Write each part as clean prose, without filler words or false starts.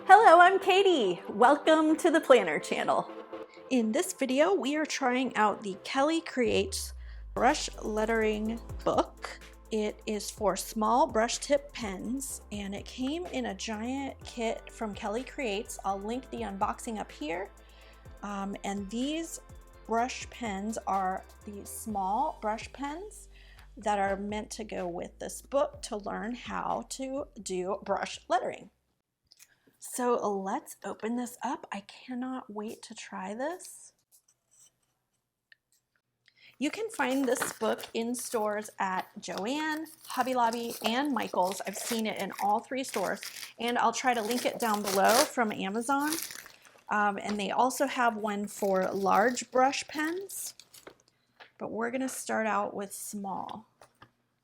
Hello, I'm Katie. Welcome to the Planner Channel. In this video, we are trying out the Kelly Creates brush lettering book. It is for small brush tip pens, and it came in a giant kit from Kelly Creates. I'll link the unboxing up here. And these brush pens are these small brush pens that are meant to go with this book to learn how to do brush lettering. So let's open this up. I cannot wait to try this. You can find this book in stores at Joann, Hobby Lobby, and Michael's. I've seen it in all three stores, and I'll try to link it down below from Amazon. And they also have one for large brush pens, but we're gonna start out with small.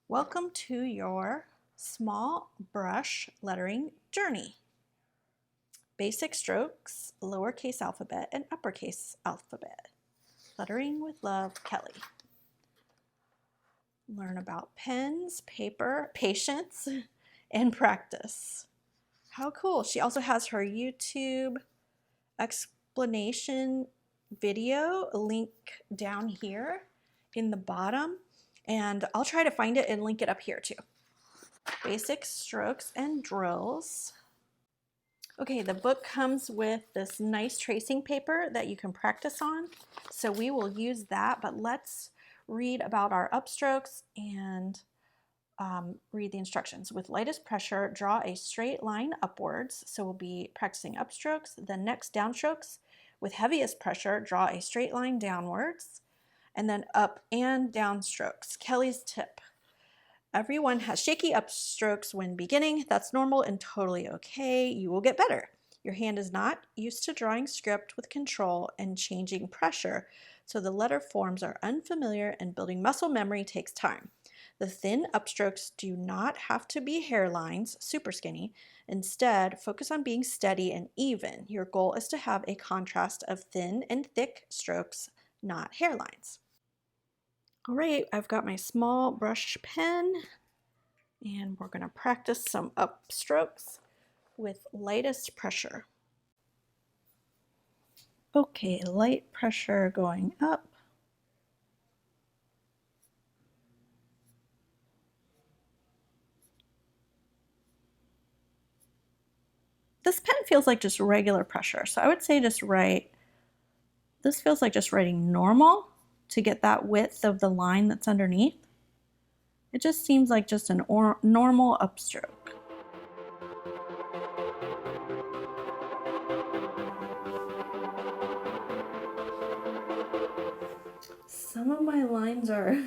Welcome to your small brush lettering journey. Basic strokes, lowercase alphabet, and uppercase alphabet. Lettering with Love, Kelly. Learn about pens, paper, patience, and practice. How cool. She also has her YouTube explanation video link down here in the bottom, and I'll try to find it and link it up here too. Basic strokes and drills. Okay, the book comes with this nice tracing paper that you can practice on, so we will use that, but let's read about our upstrokes and read the instructions. With lightest pressure, draw a straight line upwards, so we'll be practicing upstrokes. Then next, downstrokes. With heaviest pressure, draw a straight line downwards, and then up and downstrokes. Kelly's tip. Everyone has shaky upstrokes when beginning. That's normal and totally okay. You will get better. Your hand is not used to drawing script with control and changing pressure, so the letter forms are unfamiliar and building muscle memory takes time. The thin upstrokes do not have to be hairlines, super skinny. Instead, focus on being steady and even. Your goal is to have a contrast of thin and thick strokes, not hairlines. All right, I've got my small brush pen, and we're going to practice some upstrokes with lightest pressure. Okay, light pressure going up. This pen feels like just regular pressure, so I would say just write, this feels like just writing normal to get that width of the line that's underneath. It just seems like just an normal upstroke. Some of my lines are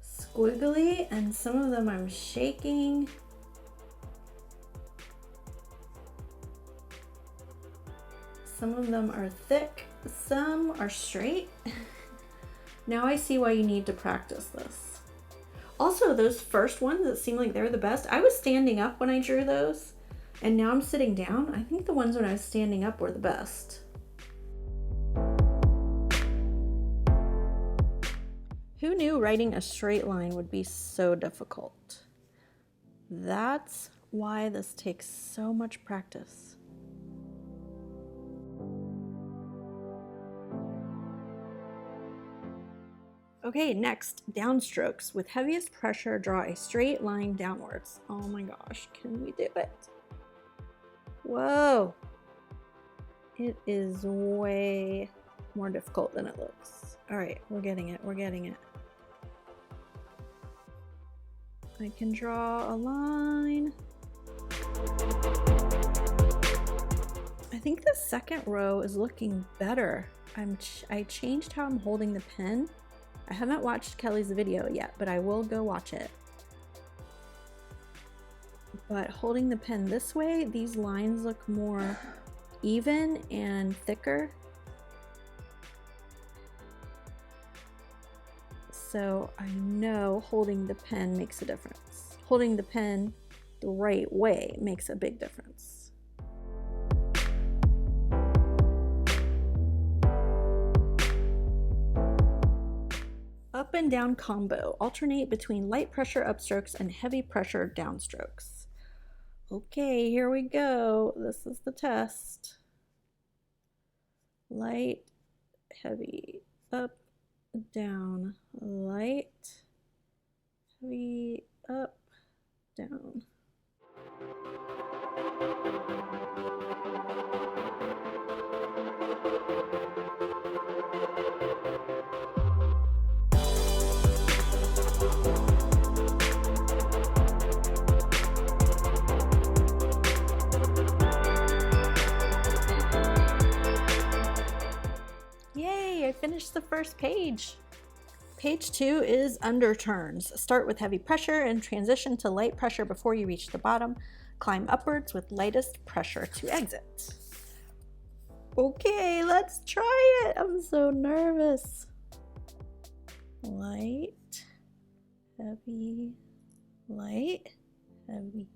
squiggly and some of them I'm shaking. Some of them are thick, some are straight. Now I see why you need to practice this. Also, those first ones that seem like they're the best, I was standing up when I drew those, and now I'm sitting down. I think the ones when I was standing up were the best. Who knew writing a straight line would be so difficult? That's why this takes so much practice. Okay, next, downstrokes. With heaviest pressure, draw a straight line downwards. Oh my gosh, can we do it? Whoa! It is way more difficult than it looks. All right, we're getting it, we're getting it. I can draw a line. I think the second row is looking better. I changed how I'm holding the pen. I haven't watched Kelly's video yet, but I will go watch it. But holding the pen this way, these lines look more even and thicker. So I know holding the pen makes a difference. Holding the pen the right way makes a big difference. up and down combo. Alternate between light pressure upstrokes and heavy pressure downstrokes. Okay, here we go. This is the test. Light, heavy, up, down, light, heavy, up, down. Yay, I finished the first page. Page 2 is underturns. Start with heavy pressure and transition to light pressure before you reach the bottom. Climb upwards with lightest pressure to exit. Okay, let's try it. I'm so nervous. Light, heavy, light, heavy,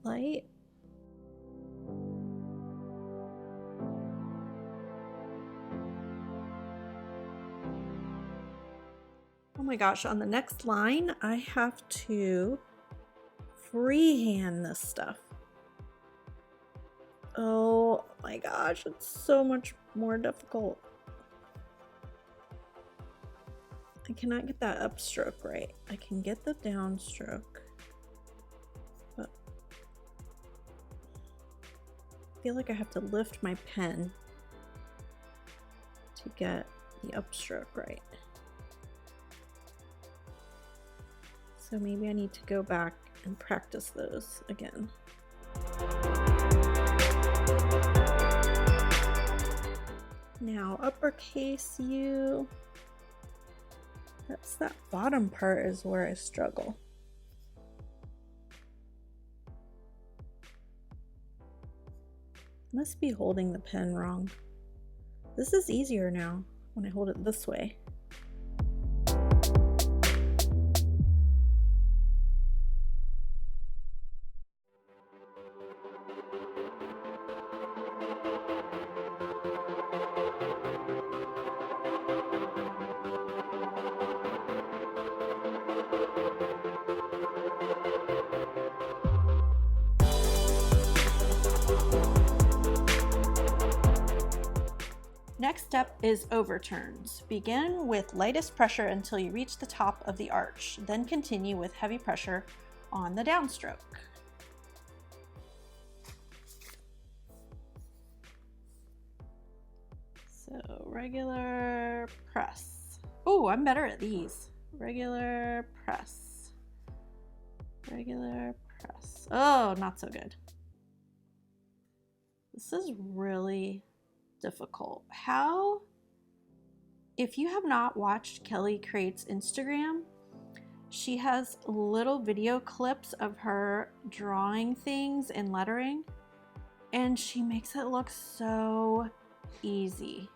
light. Oh my gosh, on the next line, I have to freehand this stuff. Oh my gosh, it's so much more difficult. I cannot get that upstroke right. I can get the downstroke, but I feel like I have to lift my pen to get the upstroke right. So maybe I need to go back and practice those again. Now, uppercase U. That's that bottom part is where I struggle. Must be holding the pen wrong. This is easier now when I hold it this way. Next step is overturns. Begin with lightest pressure until you reach the top of the arch, then continue with heavy pressure on the downstroke. So regular press. Oh, I'm better at these. Regular press. Regular press. Oh, not so good. This is really difficult. How, if you have not watched Kelly Creates Instagram, she has little video clips of her drawing things and lettering, and she makes it look so easy.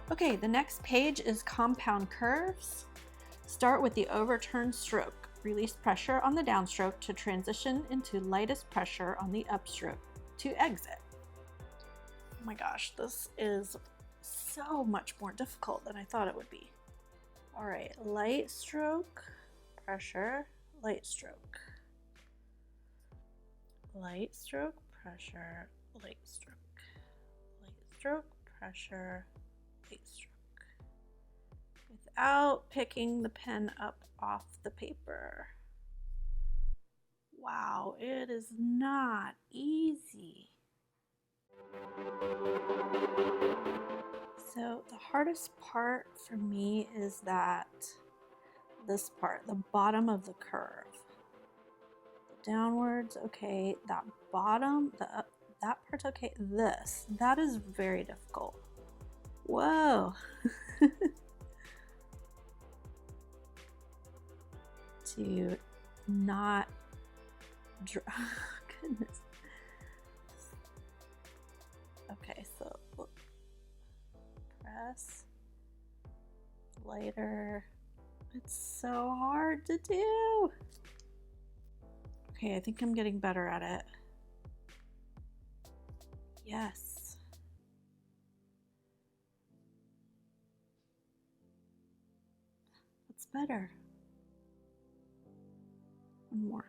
Okay, the next page is compound curves. Start with the overturn stroke. Release pressure on the downstroke to transition into lightest pressure on the upstroke to exit. Oh my gosh, this is so much more difficult than I thought it would be. All right, light stroke, pressure, light stroke. Light stroke, pressure, light stroke. Light stroke, pressure, light stroke. Without picking the pen up off the paper. Wow, it is not easy. So the hardest part for me is this part, the bottom of the curve. The downwards, okay, that bottom, that part's okay. That is very difficult. Whoa. To not draw, goodness. less, lighter. It's so hard to do. Okay, I think I'm getting better at it. Yes. That's better. One more.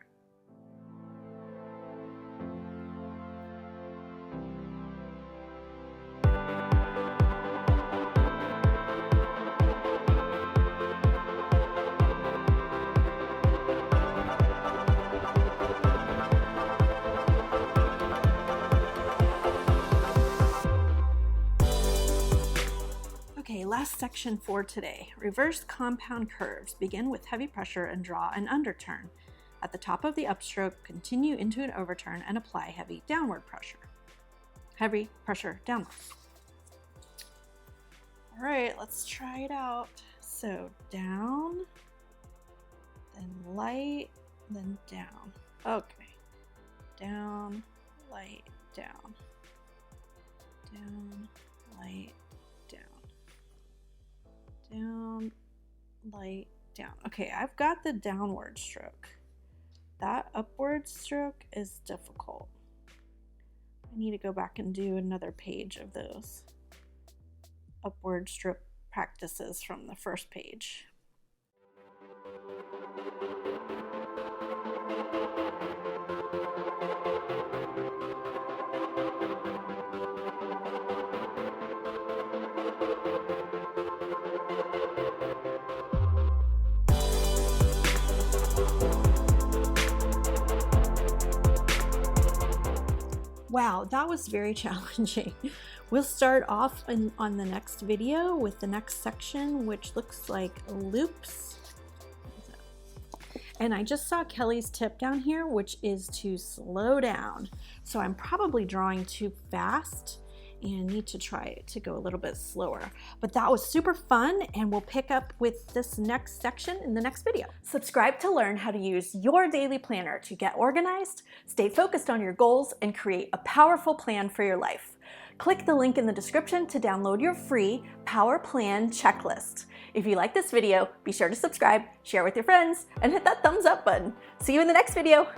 Okay, last section for today. Reverse compound curves. Begin with heavy pressure and draw an underturn. At the top of the upstroke, continue into an overturn and apply heavy downward pressure. Heavy pressure downward. All right, let's try it out. So down, then light, then down. Okay, down, light, down. Down, light, down. Down, light, down. Okay, I've got the downward stroke. That upward stroke is difficult. I need to go back and do another page of those upward stroke practices from the first page. Wow, that was very challenging. We'll start off on the next video with the next section, which looks like loops. And I just saw Kelly's tip down here, which is to slow down. So I'm probably drawing too fast and need to try to go a little bit slower. But that was super fun, and we'll pick up with this next section in the next video. Subscribe to learn how to use your daily planner to get organized, stay focused on your goals, and create a powerful plan for your life. Click the link in the description to download your free Power Plan checklist. If you like this video, be sure to subscribe, share with your friends, and hit that thumbs up button. See you in the next video.